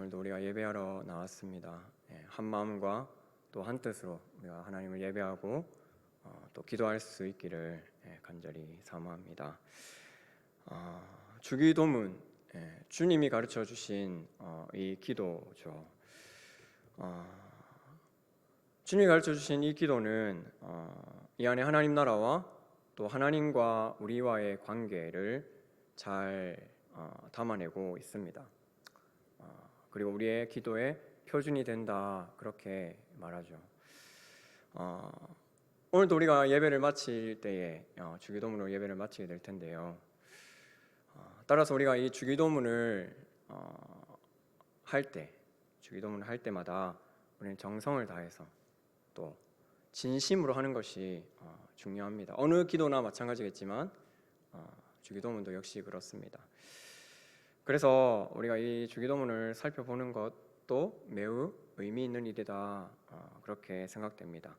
오늘도 우리가 예배하러 나왔습니다. 한 마음과 또 한 뜻으로 우리가 하나님을 예배하고 또 기도할 수 있기를 간절히 사모합니다. 주기도문, 주님이 가르쳐 주신 이 기도죠. 주님이 가르쳐 주신 이 기도는 이 안에 하나님 나라와 또 하나님과 우리와의 관계를 잘 담아내고 있습니다. 그리고 우리의 기도의 표준이 된다, 그렇게 말하죠. 오늘도 우리가 예배를 마칠 때에 주기도문으로 예배를 마치게 될 텐데요. 따라서 우리가 이 주기도문을 주기도문을 할 때마다 우리는 정성을 다해서 또 진심으로 하는 것이 중요합니다. 어느 기도나 마찬가지겠지만 주기도문도 역시 그렇습니다. 그래서 우리가 이 주기도문을 살펴보는 것도 매우 의미 있는 일이다, 그렇게 생각됩니다.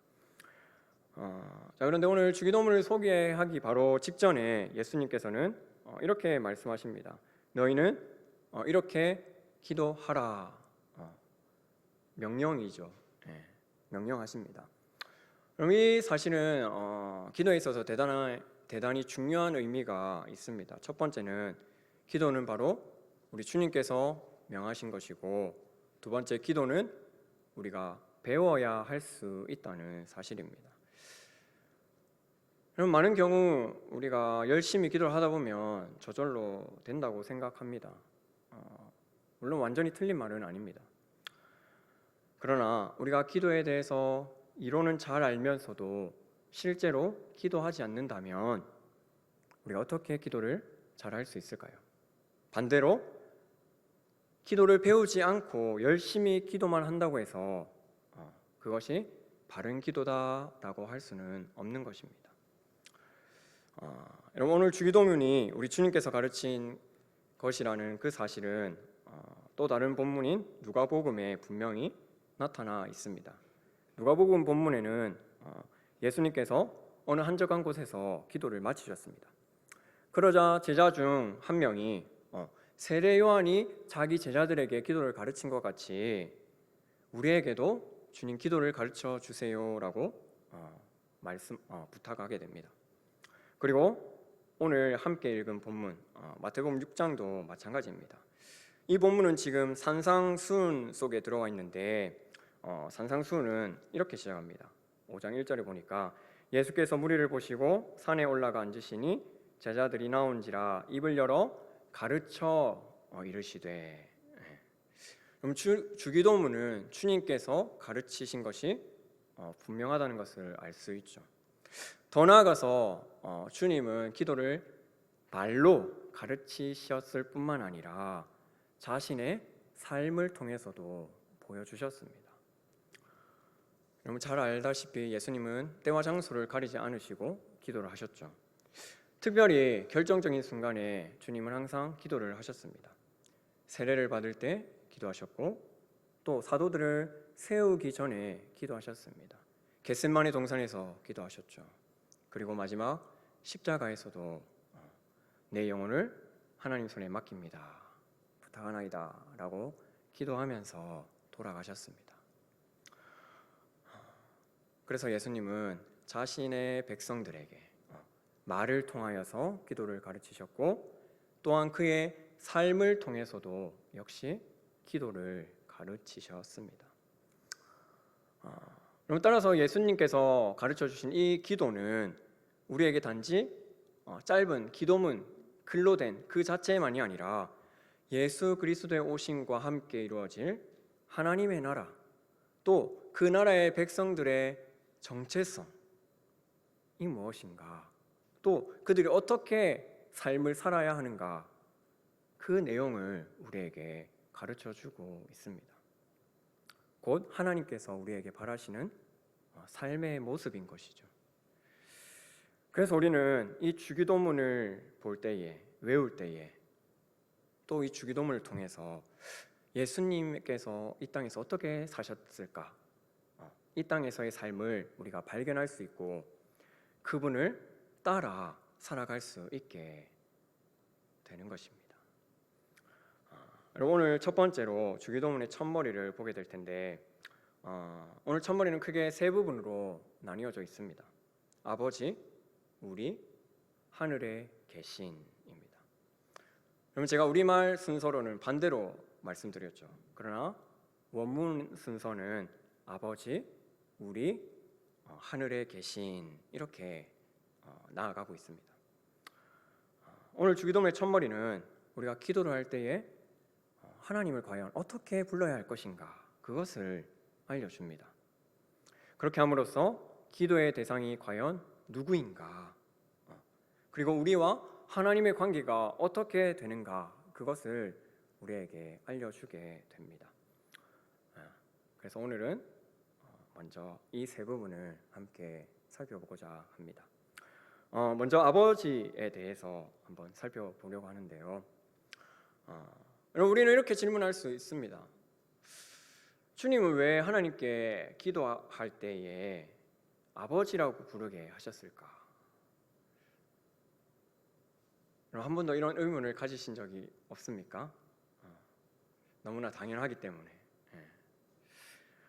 그런데 오늘 주기도문을 소개하기 바로 직전에 예수님께서는 이렇게 말씀하십니다. 너희는 이렇게 기도하라. 명령이죠. 명령하십니다. 그럼 이 사실은 기도에 있어서 대단히 중요한 의미가 있습니다. 첫 번째는 기도는 바로 우리 주님께서 명하신 것이고, 두 번째, 기도는 우리가 배워야 할 수 있다는 사실입니다. 그럼 많은 경우 우리가 열심히 기도를 하다 보면 저절로 된다고 생각합니다. 물론 완전히 틀린 말은 아닙니다. 그러나 우리가 기도에 대해서 이론은 잘 알면서도 실제로 기도하지 않는다면 우리가 어떻게 기도를 잘 할 수 있을까요? 반대로 기도를 배우지 않고 열심히 기도만 한다고 해서 그것이 바른 기도다라고 할 수는 없는 것입니다. 여러분, 오늘 주기도문이 우리 주님께서 가르친 것이라는 그 사실은 또 다른 본문인 누가복음에 분명히 나타나 있습니다. 누가복음 본문에는 예수님께서 어느 한적한 곳에서 기도를 마치셨습니다. 그러자 제자 중 한 명이 세례 요한이 자기 제자들에게 기도를 가르친 것 같이 우리에게도 주님 기도를 가르쳐 주세요라고 부탁하게 됩니다. 그리고 오늘 함께 읽은 본문 마태복음 6장도 마찬가지입니다. 이 본문은 지금 산상수훈 속에 들어가 있는데 산상수훈은 이렇게 시작합니다. 5장 1절에 보니까 예수께서 무리를 보시고 산에 올라가 앉으시니 제자들이 나온지라 입을 열어 가르쳐 이르시되. 그럼 주기도문은 주님께서 가르치신 것이 분명하다는 것을 알 수 있죠. 더 나아가서 주님은 기도를 말로 가르치셨을 뿐만 아니라 자신의 삶을 통해서도 보여주셨습니다. 여러분 잘 알다시피 예수님은 때와 장소를 가리지 않으시고 기도를 하셨죠. 특별히 결정적인 순간에 주님은 항상 기도를 하셨습니다. 세례를 받을 때 기도하셨고 또 사도들을 세우기 전에 기도하셨습니다. 겟세마네 동산에서 기도하셨죠. 그리고 마지막 십자가에서도 내 영혼을 하나님 손에 맡깁니다, 부탁하나이다 라고 기도하면서 돌아가셨습니다. 그래서 예수님은 자신의 백성들에게 말을 통하여서 기도를 가르치셨고 또한 그의 삶을 통해서도 역시 기도를 가르치셨습니다. 따라서 예수님께서 가르쳐 주신 이 기도는 우리에게 단지 짧은 기도문, 글로 된 그 자체만이 아니라 예수 그리스도의 오심과 함께 이루어질 하나님의 나라, 또 그 나라의 백성들의 정체성이 무엇인가, 또 그들이 어떻게 삶을 살아야 하는가, 그 내용을 우리에게 가르쳐주고 있습니다. 곧 하나님께서 우리에게 바라시는 삶의 모습인 것이죠. 그래서 우리는 이 주기도문을 볼 때에, 외울 때에, 또 이 주기도문을 통해서 예수님께서 이 땅에서 어떻게 사셨을까, 이 땅에서의 삶을 우리가 발견할 수 있고 그분을 따라 살아갈 수 있게 되는 것입니다. 오늘 첫 번째로 주기도문의 첫머리를 보게 될 텐데 오늘 첫머리는 크게 세 부분으로 나뉘어져 있습니다. 아버지, 우리, 하늘에 계신입니다. 그럼 제가 우리말 순서로는 반대로 말씀드렸죠. 그러나 원문 순서는 아버지, 우리, 하늘에 계신 이렇게 나아가고 있습니다. 오늘 주기도문의 첫머리는 우리가 기도를 할 때에 하나님을 과연 어떻게 불러야 할 것인가 그것을 알려줍니다. 그렇게 함으로써 기도의 대상이 과연 누구인가, 그리고 우리와 하나님의 관계가 어떻게 되는가 그것을 우리에게 알려주게 됩니다. 그래서 오늘은 먼저 이 세 부분을 함께 살펴보고자 합니다. 먼저 아버지에 대해서 한번 살펴보려고 하는데요. 우리는 이렇게 질문할 수 있습니다. 주님은 왜 하나님께 기도할 때에 아버지라고 부르게 하셨을까? 한 번도 이런 의문을 가지신 적이 없습니까? 너무나 당연하기 때문에.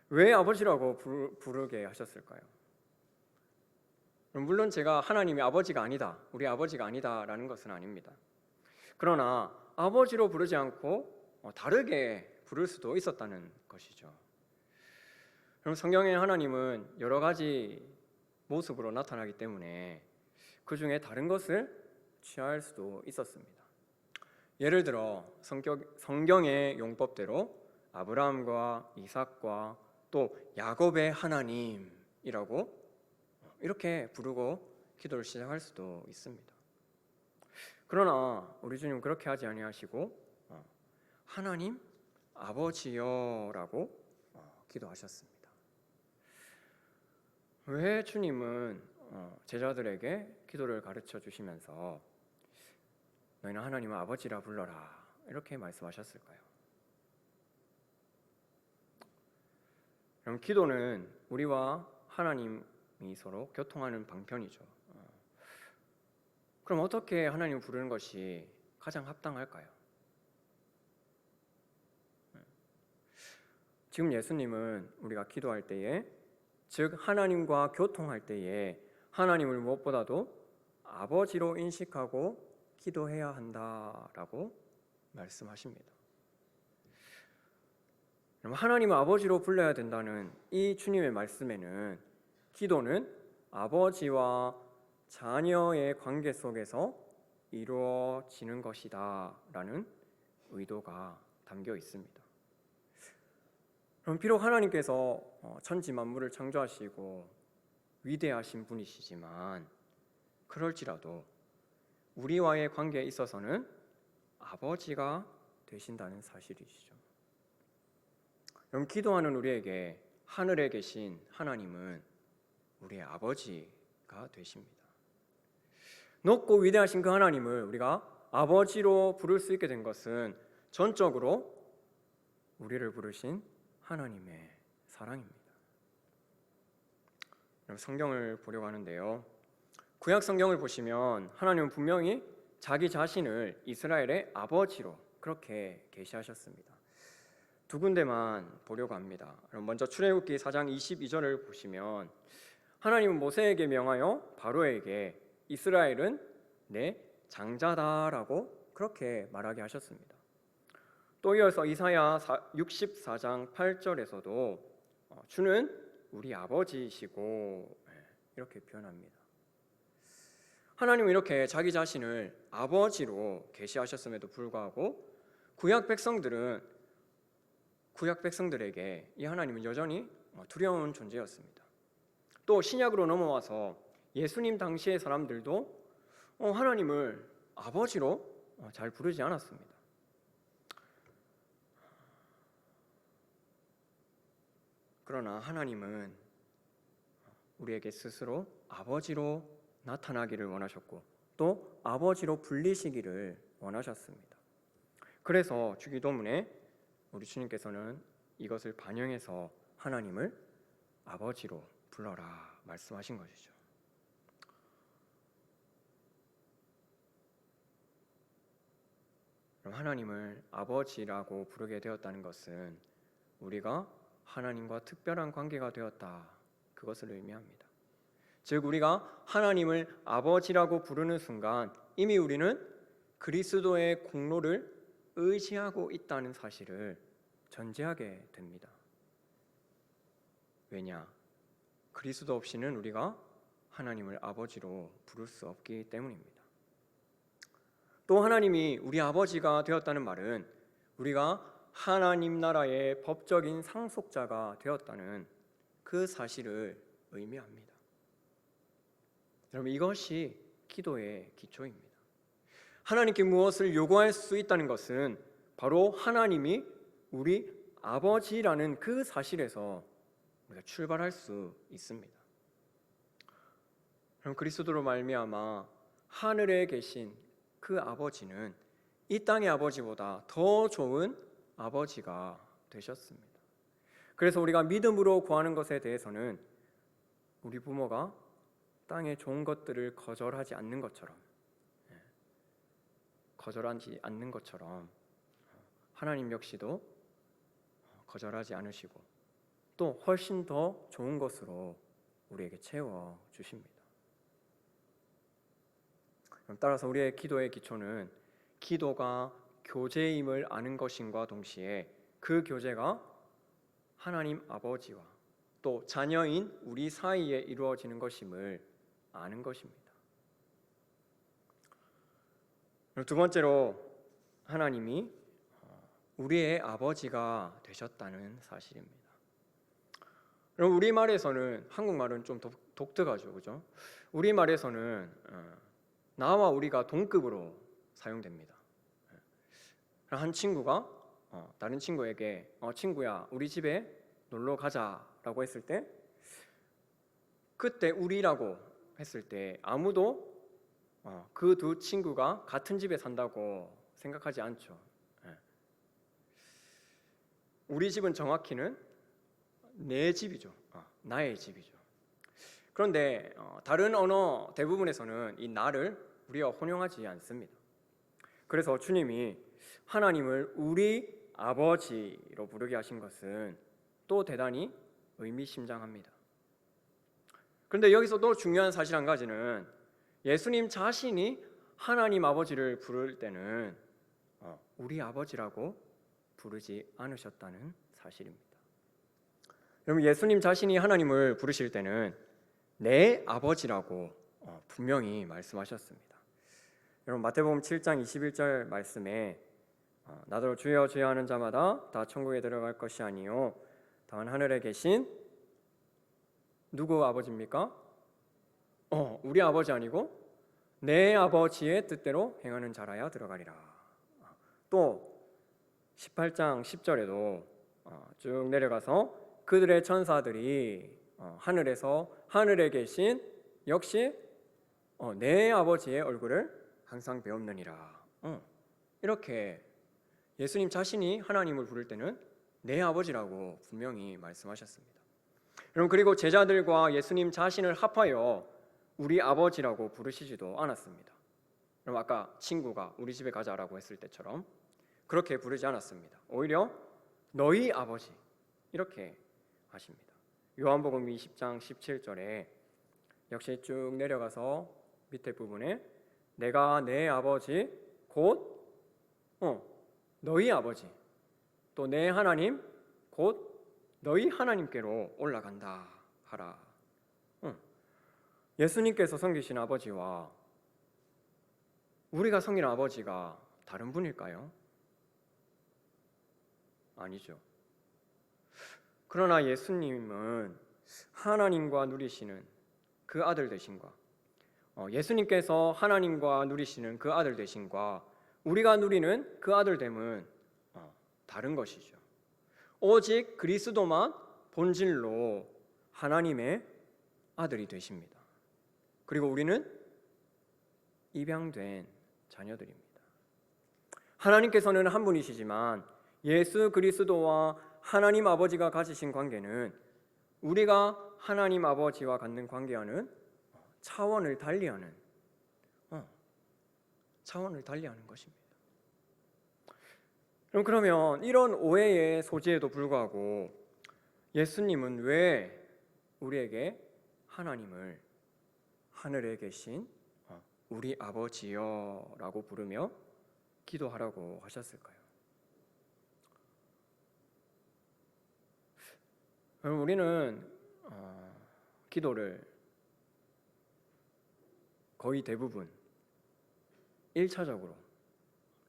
왜 아버지라고 부르게 하셨을까요? 물론 제가 하나님이 아버지가 아니다, 우리 아버지가 아니다라는 것은 아닙니다. 그러나 아버지로 부르지 않고 다르게 부를 수도 있었다는 것이죠. 그럼 성경의 하나님은 여러 가지 모습으로 나타나기 때문에 그 중에 다른 것을 취할 수도 있었습니다. 예를 들어 성경의 용법대로 아브라함과 이삭과 또 야곱의 하나님이라고 이렇게 부르고 기도를 시작할 수도 있습니다. 그러나 우리 주님 그렇게 하지 아니하시고 하나님 아버지여라고 기도하셨습니다. 왜 주님은 제자들에게 기도를 가르쳐 주시면서 너희는 하나님을 아버지라 불러라 이렇게 말씀하셨을까요? 그럼 기도는 우리와 하나님이 서로 교통하는 방편이죠. 그럼 어떻게 하나님을 부르는 것이 가장 합당할까요? 지금 예수님은 우리가 기도할 때에, 즉 하나님과 교통할 때에 하나님을 무엇보다도 아버지로 인식하고 기도해야 한다라고 말씀하십니다. 그럼 하나님을 아버지로 불러야 된다는 이 주님의 말씀에는 기도는 아버지와 자녀의 관계 속에서 이루어지는 것이다 라는 의도가 담겨 있습니다. 그럼 비록 하나님께서 천지 만물을 창조하시고 위대하신 분이시지만 그럴지라도 우리와의 관계에 있어서는 아버지가 되신다는 사실이시죠. 그럼 기도하는 우리에게 하늘에 계신 하나님은 우리의 아버지가 되십니다. 높고 위대하신 그 하나님을 우리가 아버지로 부를 수 있게 된 것은 전적으로 우리를 부르신 하나님의 사랑입니다. 성경을 보려고 하는데요. 구약 성경을 보시면 하나님은 분명히 자기 자신을 이스라엘의 아버지로 그렇게 계시하셨습니다. 두 군데만 보려고 합니다. 먼저 출애굽기 4장 22절을 보시면 하나님은 모세에게 명하여 바로에게 이스라엘은 내 장자다라고 그렇게 말하게 하셨습니다. 또 이어서 이사야 64장 8절에서도 주는 우리 아버지이시고 이렇게 표현합니다. 하나님은 이렇게 자기 자신을 아버지로 계시하셨음에도 불구하고 구약 백성들에게 이 하나님은 여전히 두려운 존재였습니다. 또 신약으로 넘어와서 예수님 당시의 사람들도 하나님을 아버지로 잘 부르지 않았습니다. 그러나 하나님은 우리에게 스스로 아버지로 나타나기를 원하셨고 또 아버지로 불리시기를 원하셨습니다. 그래서 주기도문에 우리 주님께서는 이것을 반영해서 하나님을 아버지로 불러라 말씀하신 것이죠. 그럼 하나님을 아버지라고 부르게 되었다는 것은 우리가 하나님과 특별한 관계가 되었다, 그것을 의미합니다. 즉 우리가 하나님을 아버지라고 부르는 순간 이미 우리는 그리스도의 공로를 의지하고 있다는 사실을 전제하게 됩니다. 왜냐? 그리스도 없이는 우리가 하나님을 아버지로 부를 수 없기 때문입니다. 또 하나님이 우리 아버지가 되었다는 말은 우리가 하나님 나라의 법적인 상속자가 되었다는 그 사실을 의미합니다. 여러분, 이것이 기도의 기초입니다. 하나님께 무엇을 요구할 수 있다는 것은 바로 하나님이 우리 아버지라는 그 사실에서 우리가 출발할 수 있습니다. 그럼 그리스도로 말미암아 하늘에 계신 그 아버지는 이 땅의 아버지보다 더 좋은 아버지가 되셨습니다. 그래서 우리가 믿음으로 구하는 것에 대해서는 우리 부모가 땅의 좋은 것들을 거절하지 않는 것처럼 하나님 역시도 거절하지 않으시고 또 훨씬 더 좋은 것으로 우리에게 채워 주십니다. 따라서 우리의 기도의 기초는 기도가 교제임을 아는 것임과 동시에 그 교제가 하나님 아버지와 또 자녀인 우리 사이에 이루어지는 것임을 아는 것입니다. 두 번째로 하나님이 우리의 아버지가 되셨다는 사실입니다. 그럼 우리말에서는, 한국말은 좀 독특하죠, 그죠? 우리말에서는 나와 우리가 동급으로 사용됩니다. 한 친구가 다른 친구에게 친구야, 우리 집에 놀러 가자라고 했을 때, 그때 우리라고 했을 때 아무도 그 두 친구가 같은 집에 산다고 생각하지 않죠. 우리 집은 정확히는 내 집이죠. 나의 집이죠. 그런데 다른 언어 대부분에서는 이 나를 우리와 혼용하지 않습니다. 그래서 주님이 하나님을 우리 아버지로 부르게 하신 것은 또 대단히 의미심장합니다. 그런데 여기서 또 중요한 사실 한 가지는 예수님 자신이 하나님 아버지를 부를 때는 우리 아버지라고 부르지 않으셨다는 사실입니다. 여러분, 예수님 자신이 하나님을 부르실 때는 내 아버지라고 분명히 말씀하셨습니다. 여러분, 마태복음 7장 21절 말씀에 나더러 주여 주여 하는 자마다 다 천국에 들어갈 것이 아니요 다만 하늘에 계신 누구 아버지입니까? 우리 아버지 아니고 내 아버지의 뜻대로 행하는 자라야 들어가리라. 또 18장 10절에도 쭉 내려가서 그들의 천사들이 하늘에 계신 역시 내 아버지의 얼굴을 항상 배옵느니라. 이렇게 예수님 자신이 하나님을 부를 때는 내 아버지라고 분명히 말씀하셨습니다. 여러분, 그리고 제자들과 예수님 자신을 합하여 우리 아버지라고 부르시지도 않았습니다. 그럼 아까 친구가 우리 집에 가자라고 했을 때처럼 그렇게 부르지 않았습니다. 오히려 너희 아버지 이렇게 하십니다. 요한복음 20장 17절에 역시 쭉 내려가서 밑에 부분에 내가 내 아버지 곧 너희 아버지 또 내 하나님 곧 너희 하나님께로 올라간다 하라. 예수님께서 섬기신 아버지와 우리가 섬기는 아버지가 다른 분일까요? 아니죠. 그러나 예수님은 하나님과 누리시는 그 아들 되심과 예수님께서 하나님과 누리시는 그 아들 되심과 우리가 누리는 그 아들 됨은 다른 것이죠. 오직 그리스도만 본질로 하나님의 아들이 되십니다. 그리고 우리는 입양된 자녀들입니다. 하나님께서는 한 분이시지만 예수 그리스도와 하나님 아버지가 가지신 관계는 우리가 하나님 아버지와 갖는 관계와는 차원을 달리하는 것입니다. 그러면 이런 오해의 소지에도 불구하고 예수님은 왜 우리에게 하나님을 하늘에 계신 우리 아버지여라고 부르며 기도하라고 하셨을까요? 우리는 기도를 거의 대부분 1차적으로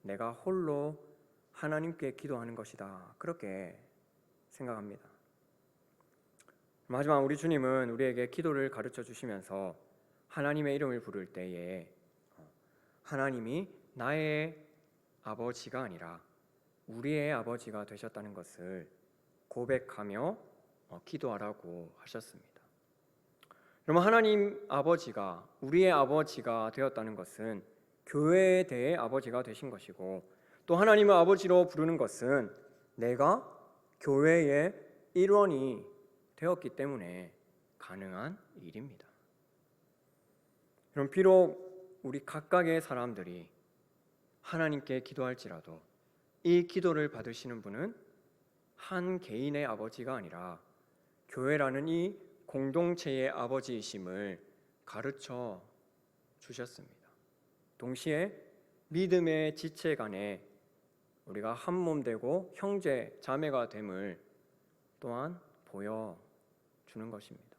내가 홀로 하나님께 기도하는 것이다, 그렇게 생각합니다. 하지만 우리 주님은 우리에게 기도를 가르쳐 주시면서 하나님의 이름을 부를 때에 하나님이 나의 아버지가 아니라 우리의 아버지가 되셨다는 것을 고백하며 기도하라고 하셨습니다. 그러면 하나님 아버지가 우리의 아버지가 되었다는 것은 교회에 대해 아버지가 되신 것이고, 또 하나님을 아버지로 부르는 것은 내가 교회의 일원이 되었기 때문에 가능한 일입니다. 그럼 비록 우리 각각의 사람들이 하나님께 기도할지라도 이 기도를 받으시는 분은 한 개인의 아버지가 아니라 교회라는 이 공동체의 아버지이심을 가르쳐 주셨습니다. 동시에 믿음의 지체 간에 우리가 한 몸 되고 형제 자매가 됨을 또한 보여주는 것입니다.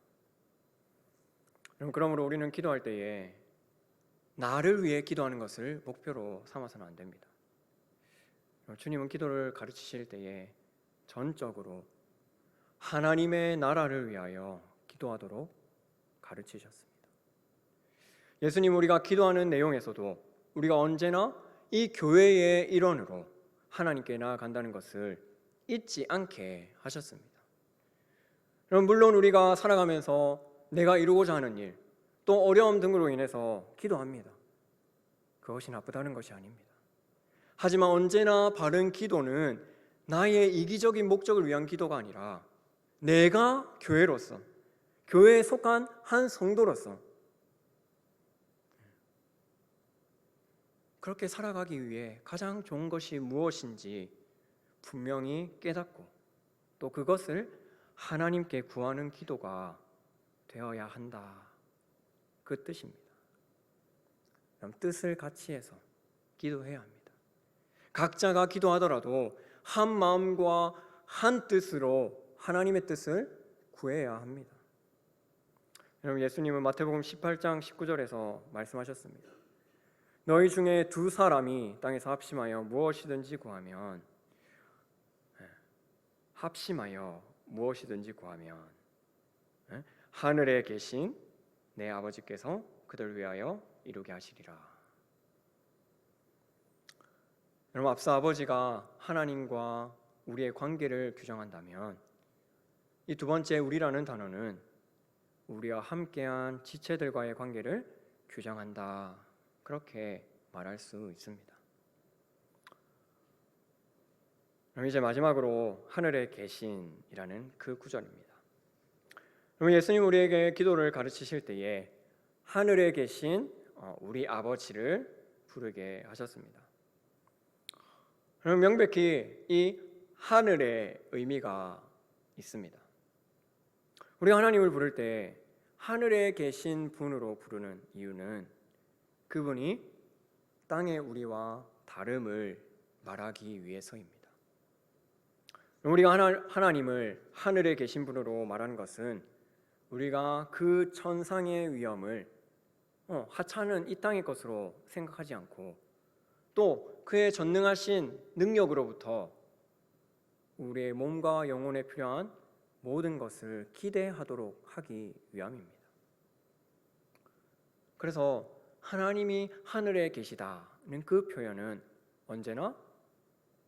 그러므로 우리는 기도할 때에 나를 위해 기도하는 것을 목표로 삼아서는 안 됩니다. 주님은 기도를 가르치실 때에 전적으로 하나님의 나라를 위하여 기도하도록 가르치셨습니다. 예수님 우리가 기도하는 내용에서도 우리가 언제나 이 교회의 일원으로 하나님께 나아간다는 것을 잊지 않게 하셨습니다. 그럼 물론 우리가 살아가면서 내가 이루고자 하는 일, 또 어려움 등으로 인해서 기도합니다. 그것이 나쁘다는 것이 아닙니다. 하지만 언제나 바른 기도는 나의 이기적인 목적을 위한 기도가 아니라 내가 교회로서, 교회에 속한 한 성도로서 그렇게 살아가기 위해 가장 좋은 것이 무엇인지 분명히 깨닫고 또 그것을 하나님께 구하는 기도가 되어야 한다, 그 뜻입니다. 그럼 뜻을 같이 해서 기도해야 합니다. 각자가 기도하더라도 한 마음과 한 뜻으로 하나님의 뜻을 구해야 합니다. 여러분, 예수님은 마태복음 18장 19절에서 말씀하셨습니다. 너희 중에 두 사람이 땅에서 합심하여 무엇이든지 구하면 하늘에 계신 내 아버지께서 그들 위하여 이루게 하시리라. 여러분, 앞서 아버지가 하나님과 우리의 관계를 규정한다면 이 두 번째 우리라는 단어는 우리와 함께한 지체들과의 관계를 규정한다, 그렇게 말할 수 있습니다. 그럼 이제 마지막으로 하늘에 계신이라는 그 구절입니다. 그럼 예수님 우리에게 기도를 가르치실 때에 하늘에 계신 우리 아버지를 부르게 하셨습니다. 그럼 명백히 이 하늘의 의미가 있습니다. 우리가 하나님을 부를 때 하늘에 계신 분으로 부르는 이유는 그분이 땅의 우리와 다름을 말하기 위해서입니다. 우리가 하나님을 하늘에 계신 분으로 말하는 것은 우리가 그 천상의 위엄을 하찮은 이 땅의 것으로 생각하지 않고 또 그의 전능하신 능력으로부터 우리의 몸과 영혼에 필요한 모든 것을 기대하도록 하기 위함입니다. 그래서 하나님이 하늘에 계시다는 그 표현은 언제나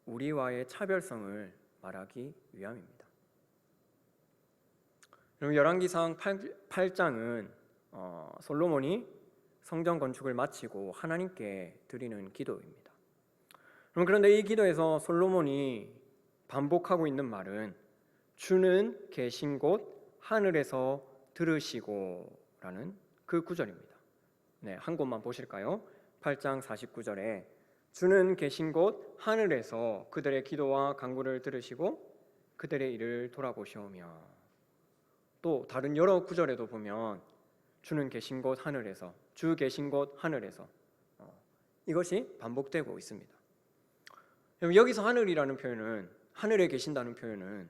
우리와의 차별성을 말하기 위함입니다. 그럼 열왕기상 8장은 솔로몬이 성전 건축을 마치고 하나님께 드리는 기도입니다. 그런데 이 기도에서 솔로몬이 반복하고 있는 말은 주는 계신 곳 하늘에서 들으시고라는 그 구절입니다. 한 곳만 보실까요? 8장 49절에 주는 계신 곳 하늘에서 그들의 기도와 간구를 들으시고 그들의 일을 돌아보시오며. 또 다른 여러 구절에도 보면 주는 계신 곳 하늘에서, 주 계신 곳 하늘에서 이것이 반복되고 있습니다. 여기서 하늘이라는 표현은, 하늘에 계신다는 표현은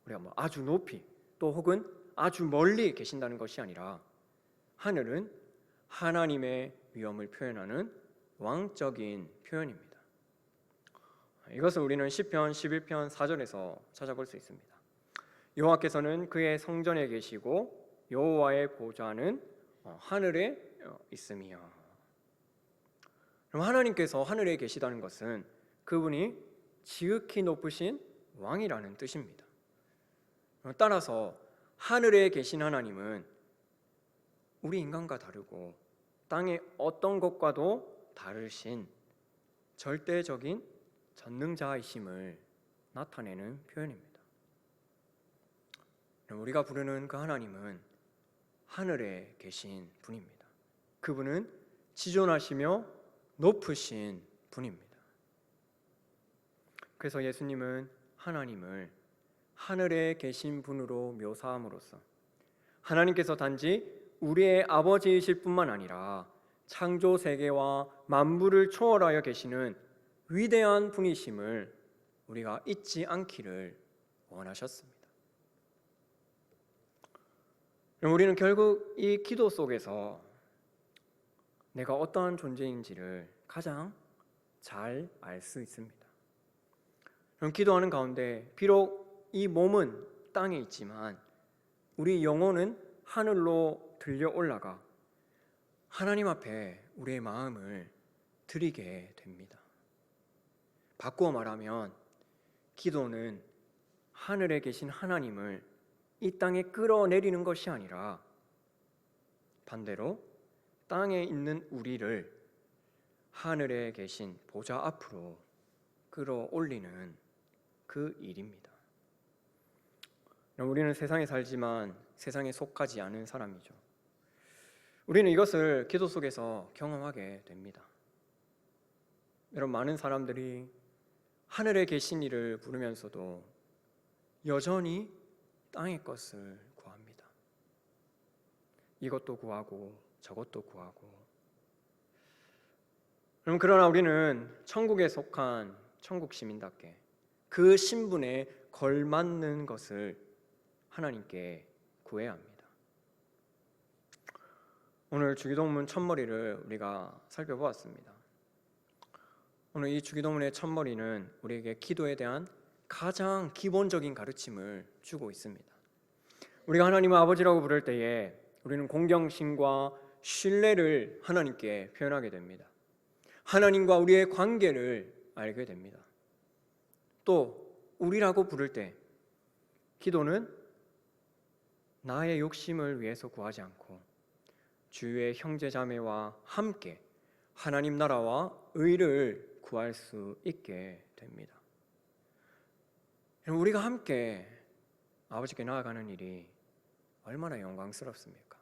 우리가 아주 높이 또 혹은 아주 멀리 계신다는 것이 아니라 하늘은 하나님의 위엄을 표현하는 왕적인 표현입니다. 이것을 우리는 시편 11편 4절에서 찾아볼 수 있습니다. 여호와께서는 그의 성전에 계시고 여호와의 보좌는 하늘에 있으며. 그럼 하나님께서 하늘에 계시다는 것은 그분이 지극히 높으신 왕이라는 뜻입니다. 따라서 하늘에 계신 하나님은 우리 인간과 다르고 땅의 어떤 것과도 다르신 절대적인 전능자이심을 나타내는 표현입니다. 우리가 부르는 그 하나님은 하늘에 계신 분입니다. 그분은 지존하시며 높으신 분입니다. 그래서 예수님은 하나님을 하늘에 계신 분으로 묘사함으로써 하나님께서 단지 우리의 아버지이실 뿐만 아니라 창조 세계와 만물을 초월하여 계시는 위대한 분이심을 우리가 잊지 않기를 원하셨습니다. 우리는 결국 이 기도 속에서 내가 어떠한 존재인지를 가장 잘 알 수 있습니다. 그럼 기도하는 가운데 비록 이 몸은 땅에 있지만 우리 영혼은 하늘로 들려 올라가 하나님 앞에 우리의 마음을 드리게 됩니다. 바꾸어 말하면 기도는 하늘에 계신 하나님을 이 땅에 끌어내리는 것이 아니라 반대로 땅에 있는 우리를 하늘에 계신 보좌 앞으로 끌어올리는 그 일입니다. 우리는 세상에 살지만 세상에 속하지 않은 사람이죠. 우리는 이것을 기도 속에서 경험하게 됩니다. 여러분, 많은 사람들이 하늘에 계신 이를 부르면서도 여전히 땅의 것을 구합니다. 이것도 구하고 저것도 구하고. 그러나 우리는 천국에 속한 천국 시민답게 그 신분에 걸맞는 것을 하나님께 구해야 합니다. 오늘 주기도문 첫머리를 우리가 살펴보았습니다. 오늘 이 주기도문의 첫머리는 우리에게 기도에 대한 가장 기본적인 가르침을 주고 있습니다. 우리가 하나님을 아버지라고 부를 때에 우리는 공경심과 신뢰를 하나님께 표현하게 됩니다. 하나님과 우리의 관계를 알게 됩니다. 또 우리라고 부를 때 기도는 나의 욕심을 위해서 구하지 않고 주위의 형제 자매와 함께 하나님 나라와 의를 구할 수 있게 됩니다. 우리가 함께 아버지께 나아가는 일이 얼마나 영광스럽습니까?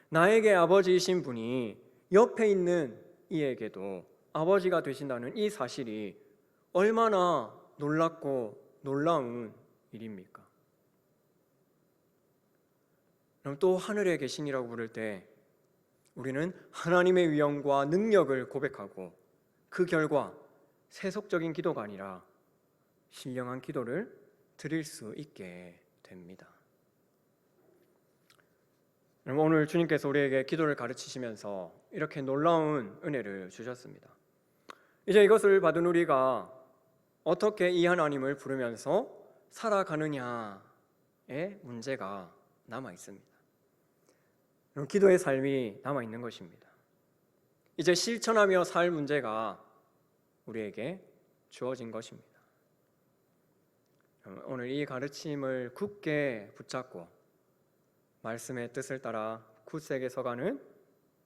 나에게 아버지이신 분이 옆에 있는 이에게도 아버지가 되신다는 이 사실이 얼마나 놀랍고 놀라운 일입니까? 그럼 또 하늘에 계신이라고 부를 때 우리는 하나님의 위엄과 능력을 고백하고 그 결과 세속적인 기도가 아니라 신령한 기도를 드릴 수 있게 됩니다. 오늘 주님께서 우리에게 기도를 가르치시면서 이렇게 놀라운 은혜를 주셨습니다. 이제 이것을 받은 우리가 어떻게 이 하나님을 부르면서 살아가느냐의 문제가 남아 있습니다. 기도의 삶이 남아 있는 것입니다. 이제 실천하며 살 문제가 우리에게 주어진 것입니다. 오늘 이 가르침을 굳게 붙잡고 말씀의 뜻을 따라 굳세게 서가는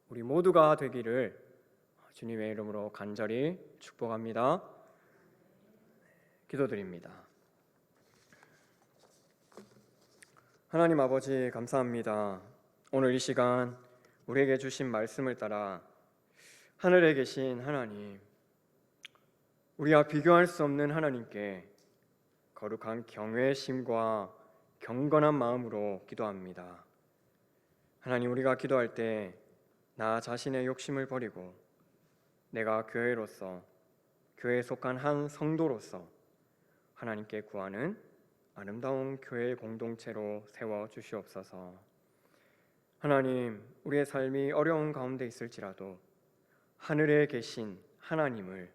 우리 모두가 되기를 주님의 이름으로 간절히 축복합니다. 기도드립니다. 하나님 아버지, 감사합니다. 오늘 이 시간 우리에게 주신 말씀을 따라 하늘에 계신 하나님, 우리와 비교할 수 없는 하나님께 거룩한 경외심과 경건한 마음으로 기도합니다. 하나님, 우리가 기도할 때 나 자신의 욕심을 버리고 내가 교회로서, 교회에 속한 한 성도로서 하나님께 구하는 아름다운 교회 공동체로 세워 주시옵소서. 하나님, 우리의 삶이 어려운 가운데 있을지라도 하늘에 계신 하나님을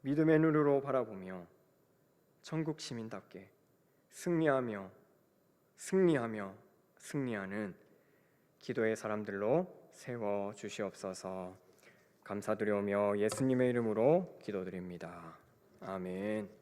믿음의 눈으로 바라보며 천국 시민답게 승리하며 승리하는 기도의 사람들로 세워 주시옵소서. 감사드리오며 예수님의 이름으로 기도드립니다. 아멘.